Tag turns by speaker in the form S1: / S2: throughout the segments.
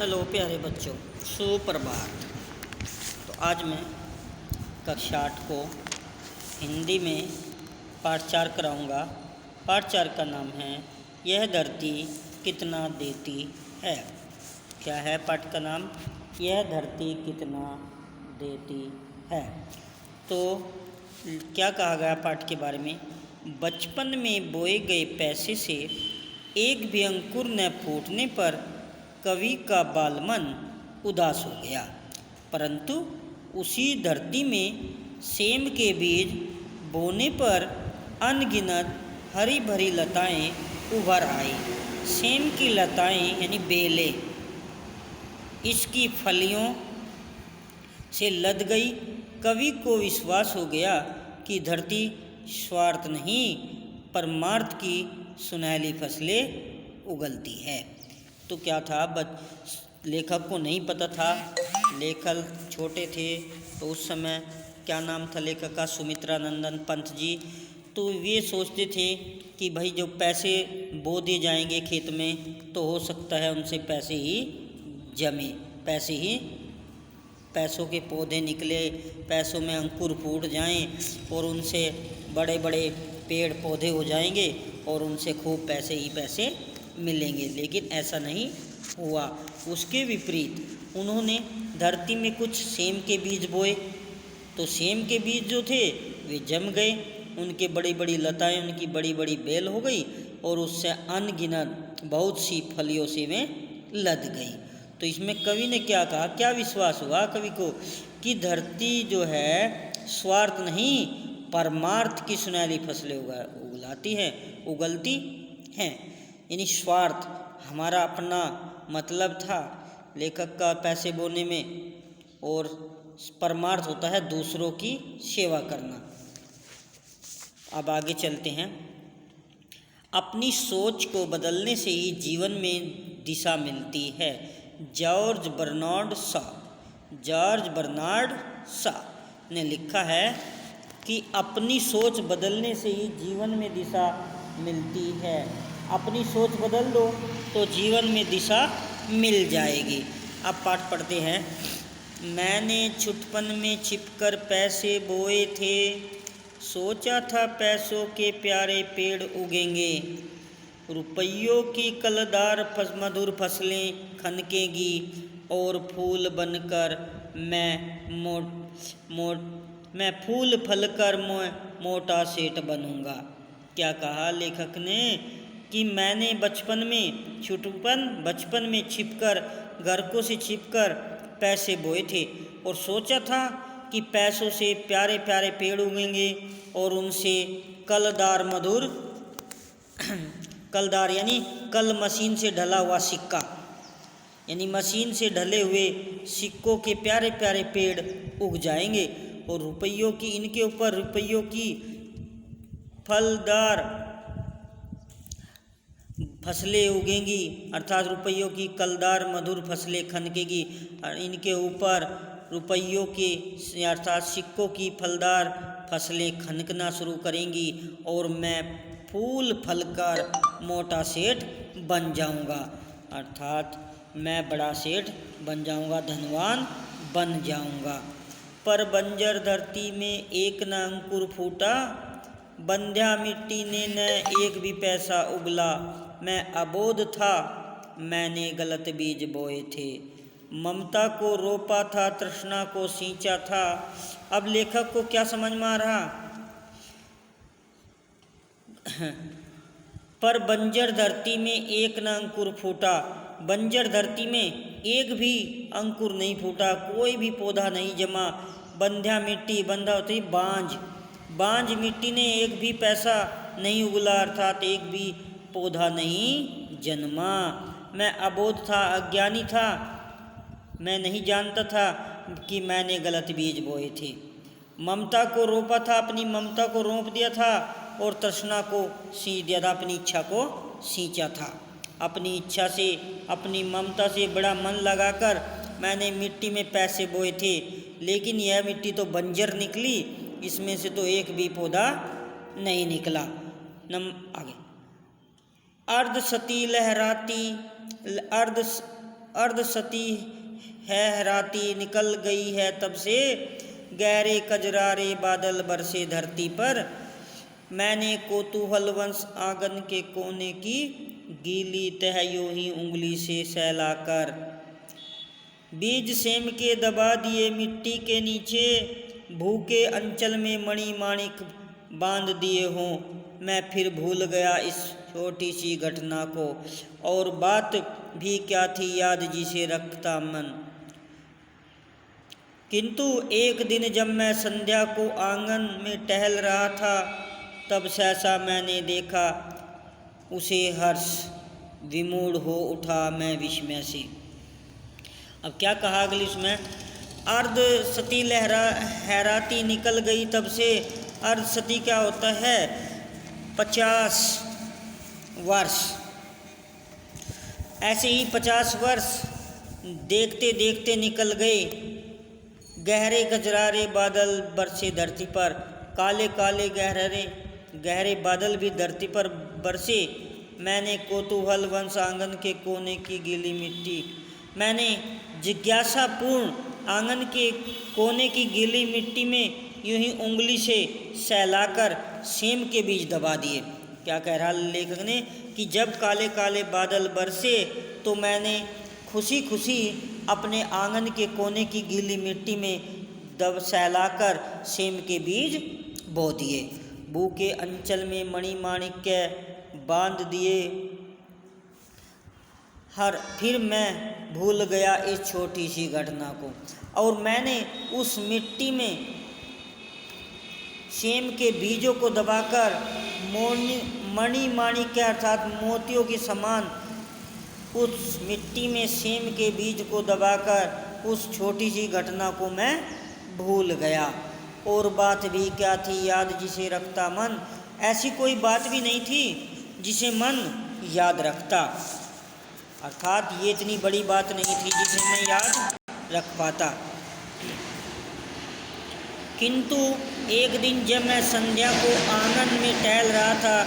S1: Hello प्यारे बच्चों, सुप्रभात। तो आज मैं कक्षा 8 को हिंदी में पाठ 4 कराऊंगा। पाठ 4 का नाम है यह धरती कितना देती है। क्या है पाठ का नाम? यह धरती कितना देती है। तो क्या कहा गया पाठ के बारे में? बचपन में बोए गए पैसे से एक भी अंकुर न फूटने पर कवि का बालमन उदास हो गया, परंतु उसी धरती में सेम के बीज बोने पर अनगिनत हरी भरी लताएं उभर आई। सेम की लताएं यानी बेलें इसकी फलियों से लद गई। कवि को विश्वास हो गया कि धरती स्वार्थ नहीं परमार्थ की सुनहली फसलें उगलती है। तो क्या था, लेखक को नहीं पता था। लेखक छोटे थे तो उस समय क्या नाम था लेखक का? सुमित्रानंदन पंत जी। तो ये सोचते थे कि भाई जो पैसे बो दिए जाएंगे खेत में तो हो सकता है उनसे पैसे ही जमे, पैसों के पौधे निकले, पैसों में अंकुर फूट जाएं और उनसे बड़े बड़े पेड़ पौधे हो जाएंगे और उनसे खूब पैसे ही पैसे मिलेंगे। लेकिन ऐसा नहीं हुआ। उसके विपरीत उन्होंने धरती में कुछ सेम के बीज बोए तो सेम के बीज जो थे वे जम गए, उनके बड़ी बड़ी लताएं, उनकी बड़ी बड़ी बेल हो गई और उससे अनगिनत बहुत सी फलियों से वे लद गई। तो इसमें कवि ने क्या कहा, क्या विश्वास हुआ कवि को कि धरती जो है स्वार्थ नहीं परमार्थ की सुनहली फसलें उगलती हैं। यानी स्वार्थ हमारा अपना मतलब था लेखक का पैसे बोने में, और परमार्थ होता है दूसरों की सेवा करना। अब आगे चलते हैं। अपनी सोच को बदलने से ही जीवन में दिशा मिलती है। जॉर्ज बर्नार्ड शॉ ने लिखा है कि अपनी सोच बदलने से ही जीवन में दिशा मिलती है। अपनी सोच बदल दो तो जीवन में दिशा मिल जाएगी। अब पाठ पढ़ते हैं। मैंने छुटपन में छिपकर पैसे बोए थे, सोचा था पैसों के प्यारे पेड़ उगेंगे, रुपयों की कलदार मधुर फसलें खनकेगी और फूल बनकर मैं फूल फलकर मोटा सेठ बनूंगा। क्या कहा लेखक ने कि मैंने बचपन में छिपकर घरकों से छिपकर पैसे बोए थे और सोचा था कि पैसों से प्यारे प्यारे पेड़ उगेंगे और उनसे कलदार यानी कल मशीन से ढला हुआ सिक्का, यानी मशीन से ढले हुए सिक्कों के प्यारे प्यारे पेड़ उग जाएंगे और रुपयों की फलदार फसलें उगेंगी, अर्थात रुपयों की कलदार मधुर फसलें खनकेगी और इनके ऊपर रुपयों के अर्थात सिक्कों की फलदार फसलें खनकना शुरू करेंगी और मैं फूल फलकर मोटा सेठ बन जाऊंगा, अर्थात मैं बड़ा सेठ बन जाऊंगा, धनवान बन जाऊंगा। पर बंजर धरती में एक न अंकुर फूटा, बंध्या मिट्टी ने न एक भी पैसा उगला, मैं अबोध था मैंने गलत बीज बोए थे, ममता को रोपा था तृष्णा को सींचा था। अब लेखक को क्या समझ में आ रहा? पर बंजर धरती में एक न अंकुर फूटा, बंजर धरती में एक भी अंकुर नहीं फूटा, कोई भी पौधा नहीं जमा। बंध्या मिट्टी, बंधा होती बांझ मिट्टी ने एक भी पैसा नहीं उगला, अर्थात एक भी पौधा नहीं जन्मा। मैं अबोध था, अज्ञानी था, मैं नहीं जानता था कि मैंने गलत बीज बोए थे। ममता को रोपा था, अपनी ममता को रोप दिया था और तृष्णा को सींच दिया था, अपनी इच्छा को सींचा था। अपनी इच्छा से अपनी ममता से बड़ा मन लगाकर मैंने मिट्टी में पैसे बोए थे, लेकिन यह मिट्टी तो बंजर निकली, इसमें से तो एक भी पौधा नहीं निकला। आगे अर्ध सती लहराती अर्ध अर्धसती हैराती निकल गई है तब से, गहरे कजरारे बादल बरसे धरती पर। मैंने कौतूहलवश आंगन के कोने की गीली तह यूं ही उंगली से सहलाकर बीज सेम के दबा दिए मिट्टी के नीचे, भूखे अंचल में मणि माणिक बांध दिए हों। मैं फिर भूल गया इस छोटी सी घटना को, और बात भी क्या थी याद जिसे रखता मन। किंतु एक दिन जब मैं संध्या को आंगन में टहल रहा था, तब सहसा मैंने देखा उसे हर्ष विमूढ़ हो उठा मैं विस्मय से। अब क्या कहा अगली उसमें, अर्धसती हैराती निकल गई तब से। अर्धसती क्या होता है, 50 वर्ष। ऐसे ही 50 वर्ष देखते देखते निकल गए। गहरे गजरारे बादल बरसे धरती पर, काले काले गहरे बादल भी धरती पर बरसे। मैंने कौतूहलवश आंगन के कोने की गीली मिट्टी, मैंने जिज्ञासापूर्ण आंगन के कोने की गीली मिट्टी में यूं ही उंगली से सहलाकर सेम के बीज दबा दिए। क्या कह रहा लेखक ने कि जब काले काले बादल बरसे तो मैंने खुशी खुशी अपने आंगन के कोने की गीली मिट्टी में सहलाकर सेम के बीज बो दिए। बू के अंचल में मणि माणिक्य बांध दिए। फिर मैं भूल गया इस छोटी सी घटना को, और मैंने उस मिट्टी में सेम के बीजों को दबाकर मणि माणिक्य अर्थात मोतियों के समान उस मिट्टी में सेम के बीज को दबाकर उस छोटी सी घटना को मैं भूल गया। और बात भी क्या थी याद जिसे रखता मन, ऐसी कोई बात भी नहीं थी जिसे मन याद रखता। अर्थात ये इतनी बड़ी बात नहीं थी जिसे मैं याद रख पाता। किंतु एक दिन जब मैं संध्या को आंगन में टहल रहा था,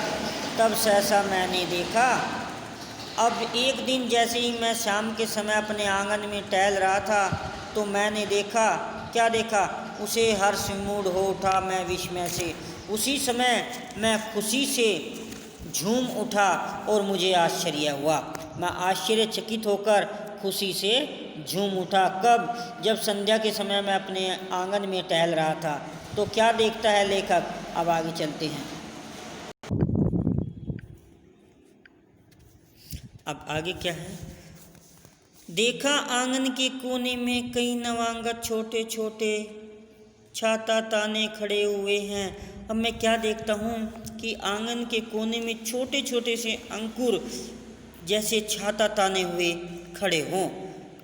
S1: तब सहसा मैंने देखा। अब एक दिन जैसे ही मैं शाम के समय अपने आंगन में टहल रहा था, तो मैंने देखा, क्या देखा, उसे हर्ष मूड हो उठा मैं विस्मय से। उसी समय मैं खुशी से झूम उठा और मुझे आश्चर्य हुआ। मैं आश्चर्यचकित होकर खुशी से झूम उठा। कब? जब संध्या के समय मैं अपने आंगन में टहल रहा था। तो क्या देखता है लेखक, अब आगे चलते हैं। अब आगे क्या है, देखा आंगन के कोने में कई नवांगत छोटे छोटे छाता ताने खड़े हुए हैं। अब मैं क्या देखता हूँ कि आंगन के कोने में छोटे छोटे से अंकुर जैसे छाता ताने हुए खड़े हों।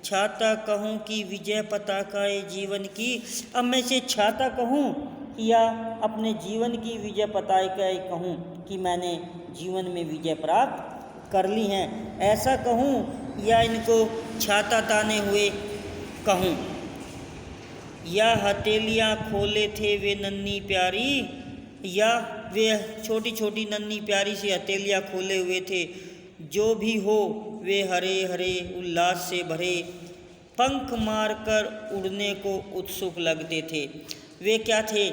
S1: छाता कहूँ कि विजय पताका जीवन की। अब मैं इसे छाता कहूँ या अपने जीवन की विजय पताका कहूँ कि मैंने जीवन में विजय प्राप्त कर ली हैं, ऐसा कहूँ या इनको छाता ताने हुए कहूँ। या हथेलियाँ खोले थे वे नन्ही प्यारी, या वे छोटी छोटी नन्ही प्यारी सी हथेलियाँ खोले हुए थे। जो भी हो वे हरे हरे उल्लास से भरे पंख मारकर उड़ने को उत्सुक लगते थे। वे क्या थे,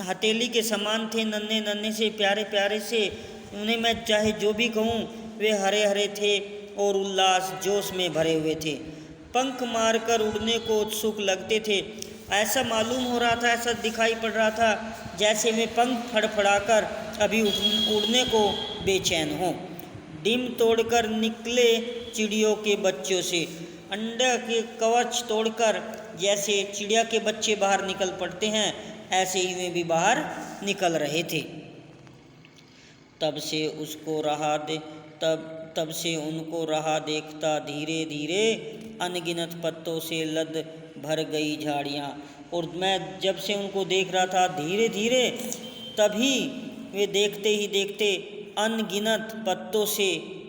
S1: हथेली के समान थे, नन्हे नन्हे से प्यारे प्यारे से। उन्हें मैं चाहे जो भी कहूँ, वे हरे हरे थे और उल्लास जोश में भरे हुए थे। पंख मारकर उड़ने को उत्सुक लगते थे। ऐसा मालूम हो रहा था, ऐसा दिखाई पड़ रहा था जैसे वे पंख फड़फड़ाकर अभी उड़ने को बेचैन हों। डिम तोड़कर निकले चिड़ियों के बच्चों से, अंडा के कवच तोड़कर जैसे चिड़िया के बच्चे बाहर निकल पड़ते हैं, ऐसे ही वे भी बाहर निकल रहे थे। तब से उनको रहा देखता धीरे धीरे अनगिनत पत्तों से लद भर गई झाड़ियाँ। और मैं जब से उनको देख रहा था धीरे धीरे, तभी वे देखते ही देखते अनगिनत पत्तों से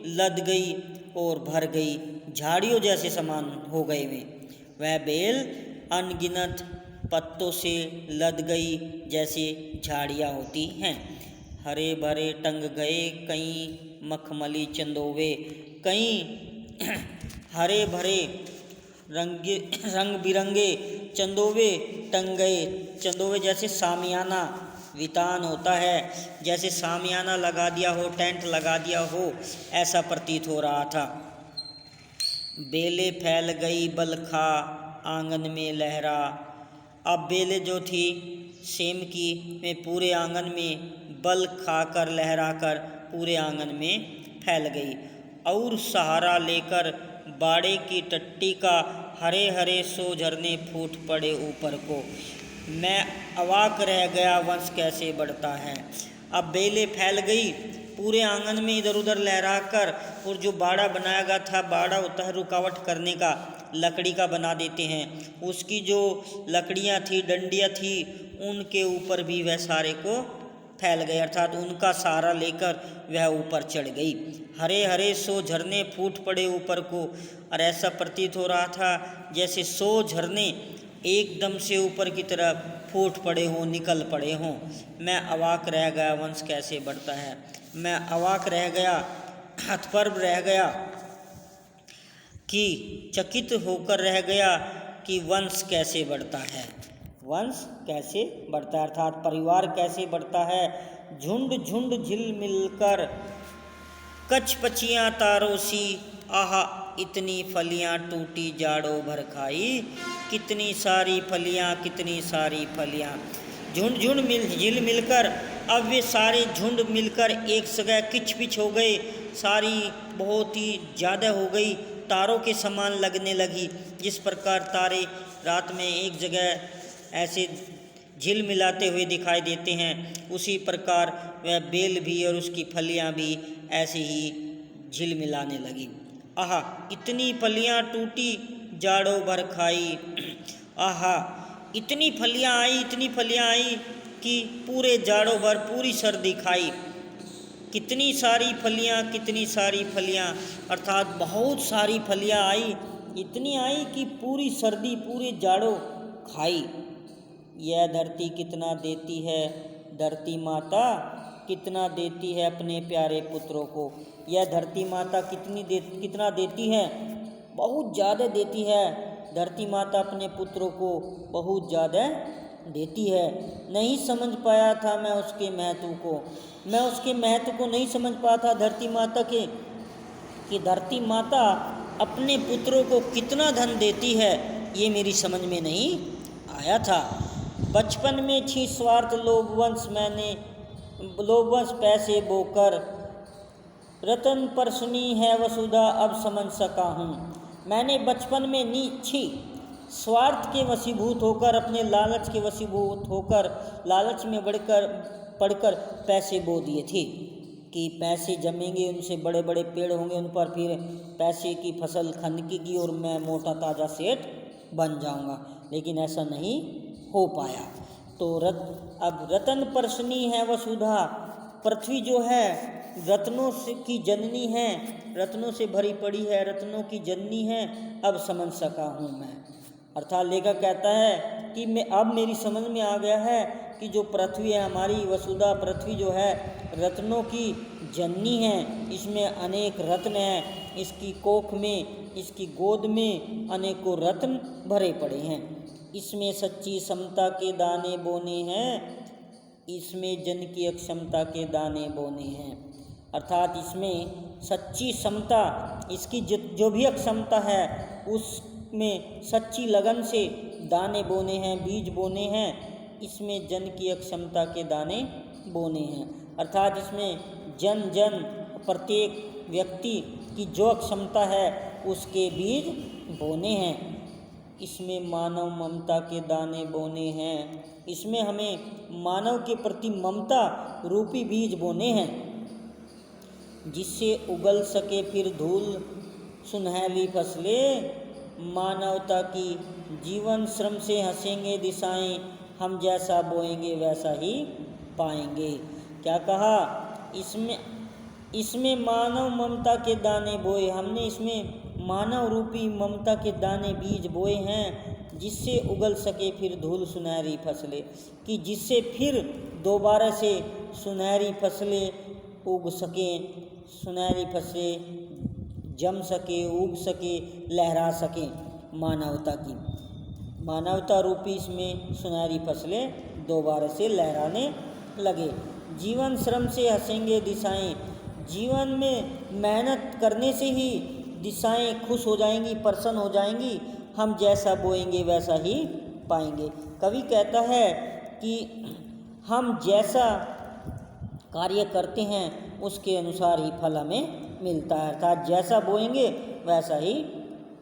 S1: लद गई और भर गई, झाड़ियों जैसे समान हो गए वे। वह बेल अनगिनत पत्तों से लद गई जैसे झाड़ियाँ होती हैं। हरे भरे टंग गए कई मखमली चंदोवे, कई हरे भरे रंग बिरंगे चंदोवे टंग गए। चंदोवे जैसे सामियाना वितान होता है, जैसे सामियाना लगा दिया हो, टेंट लगा दिया हो, ऐसा प्रतीत हो रहा था। बेलें फैल गई बलखा आंगन में लहरा। अब बेलें जो थी सेम की में पूरे आंगन में बल खाकर लहरा कर पूरे आंगन में फैल गई। और सहारा लेकर बाड़े की टट्टी का हरे हरे सो झरने फूट पड़े ऊपर को। मैं अवाक रह गया वंश कैसे बढ़ता है। अब बेलें फैल गई पूरे आंगन में इधर उधर लहरा कर, और जो बाड़ा बनाया गया था, बाड़ा होता है रुकावट करने का, लकड़ी का बना देते हैं, उसकी जो लकड़ियाँ थी, डंडियाँ थी, उनके ऊपर भी वह सारे को फैल गए, अर्थात उनका सहारा लेकर वह ऊपर चढ़ गई। हरे हरे सो झरने फूट पड़े ऊपर को। और ऐसा प्रतीत हो रहा था जैसे 100 झरने एकदम से ऊपर की तरफ फूट पड़े हों, निकल पड़े हों। मैं अवाक रह गया वंश कैसे बढ़ता है। मैं अवाक रह गया, हतप्रभ रह गया, कि चकित होकर रह गया कि वंश कैसे बढ़ता है। वंश कैसे बढ़ता है अर्थात परिवार कैसे बढ़ता है। झुंड झुंड झिल मिलकर कचपचियाँ तारों सी, आहा इतनी फलियाँ टूटी जाड़ों भर खाई। कितनी सारी फलियाँ, कितनी सारी फलियाँ। झुंड झुंड झिल मिलकर, अब वे सारे झुंड मिलकर एक जगह किचपिच हो गए, सारी बहुत ही ज़्यादा हो गई, तारों के समान लगने लगी। जिस प्रकार तारे रात में एक जगह ऐसे झिल मिलाते हुए दिखाई देते हैं, उसी प्रकार वह बेल भी और उसकी फलियां भी ऐसे ही झिल मिलाने लगी। आहा इतनी फलियां टूटी जाड़ों भर खाई। आहा इतनी फलियां आई, इतनी फलियां आई कि पूरे जाड़ों भर पूरी सर्दी खाई। कितनी सारी फलियां, कितनी सारी फलियां, अर्थात बहुत सारी फलियां आई, इतनी आई कि पूरी सर्दी, पूरे जाड़ों खाई। यह धरती कितना देती है, धरती माता कितना देती है अपने प्यारे पुत्रों को। यह धरती माता कितना देती है, बहुत ज़्यादा देती है। धरती माता अपने पुत्रों को बहुत ज़्यादा देती है। नहीं समझ पाया था मैं उसके महत्व को, मैं उसके महत्व को नहीं समझ पाया था धरती माता के, कि धरती माता अपने पुत्रों को कितना धन देती है, ये मेरी समझ में नहीं आया था। बचपन में छी स्वार्थ लोभवंश, मैंने लोभवंश पैसे बोकर, रतन पर सुनी है वसुधा अब समझ सका हूँ। मैंने बचपन में छी स्वार्थ के वशीभूत होकर, अपने लालच के वशीभूत होकर, लालच में पढ़कर पैसे बो दिए थे कि पैसे जमेंगे, उनसे बड़े बड़े पेड़ होंगे, उन पर फिर पैसे की फसल खनकेगी और मैं मोटा ताज़ा सेठ बन जाऊंगा। लेकिन ऐसा नहीं हो पाया। तो अब रतन पर सुनी है वसुधा, पृथ्वी जो है रत्नों से की जननी है, रत्नों से भरी पड़ी है, रत्नों की जननी है, अब समझ सका हूँ मैं। अर्थात लेखक कहता है कि अब मेरी समझ में आ गया है कि जो पृथ्वी है हमारी, वसुधा पृथ्वी जो है रत्नों की जननी है, इसमें अनेक रत्न हैं, इसकी कोख में, इसकी गोद में अनेकों रत्न भरे पड़े हैं। इसमें सच्ची समता के दाने बोने हैं, इसमें जन की अक्षमता के दाने बोने हैं। अर्थात इसमें सच्ची समता, इसकी जो भी अक्षमता है उसमें सच्ची लगन से दाने बोने हैं, बीज बोने हैं। इसमें जन की अक्षमता के दाने बोने हैं, अर्थात इसमें जन प्रत्येक व्यक्ति की जो अक्षमता है उसके बीज बोने हैं। इसमें मानव ममता के दाने बोने हैं, इसमें हमें मानव के प्रति ममता रूपी बीज बोने हैं, जिससे उगल सके फिर धूल सुनहली फसलें। मानवता की जीवन श्रम से हंसेंगे दिशाएं, हम जैसा बोएंगे वैसा ही पाएंगे। क्या कहा, इसमें मानव ममता के दाने बोए, हमने इसमें मानव रूपी ममता के दाने बीज बोए हैं, जिससे उगल सके फिर धूल सुनहरी फसलें, कि जिससे फिर दोबारा से सुनहरी फसलें उग सकें, सुनहरी फसलें जम सके, उग सके, लहरा सके मानवता की। मानवता रूपी इसमें सुनहरी फसलें दोबारा से लहराने लगे। जीवन श्रम से हंसेंगे दिशाएं, जीवन में मेहनत करने से ही दिशाएं खुश हो जाएंगी, प्रसन्न हो जाएंगी। हम जैसा बोएंगे वैसा ही पाएंगे। कवि कहता है कि हम जैसा कार्य करते हैं उसके अनुसार ही फल हमें मिलता है, अर्थात जैसा बोएंगे वैसा ही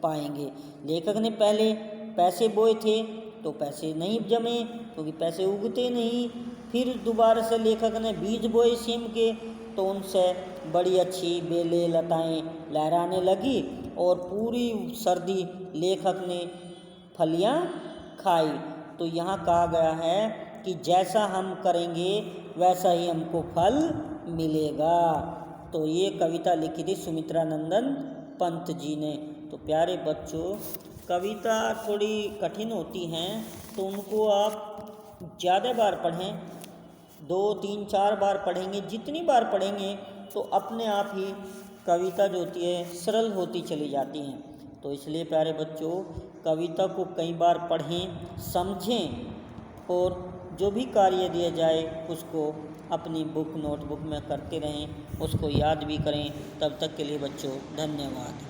S1: पाएंगे। लेखक ने पहले पैसे बोए थे तो पैसे नहीं जमे क्योंकि पैसे उगते नहीं। फिर दोबारा से लेखक ने बीज बोए सीम के तो उनसे बड़ी अच्छी बेलें लताएं लहराने लगी और पूरी सर्दी लेखक ने फलियां खाई। तो यहाँ कहा गया है कि जैसा हम करेंगे वैसा ही हमको फल मिलेगा। तो ये कविता लिखी थी सुमित्रा नंदन पंत जी ने। तो प्यारे बच्चों, कविता थोड़ी कठिन होती हैं तो उनको आप ज़्यादा बार पढ़ें, 2, 3, 4 बार पढ़ेंगे। जितनी बार पढ़ेंगे तो अपने आप ही कविता जो होती है सरल होती चली जाती हैं। तो इसलिए प्यारे बच्चों, कविता को कई बार पढ़ें, समझें और जो भी कार्य दिया जाए उसको अपनी नोटबुक में करते रहें, उसको याद भी करें। तब तक के लिए बच्चों धन्यवाद।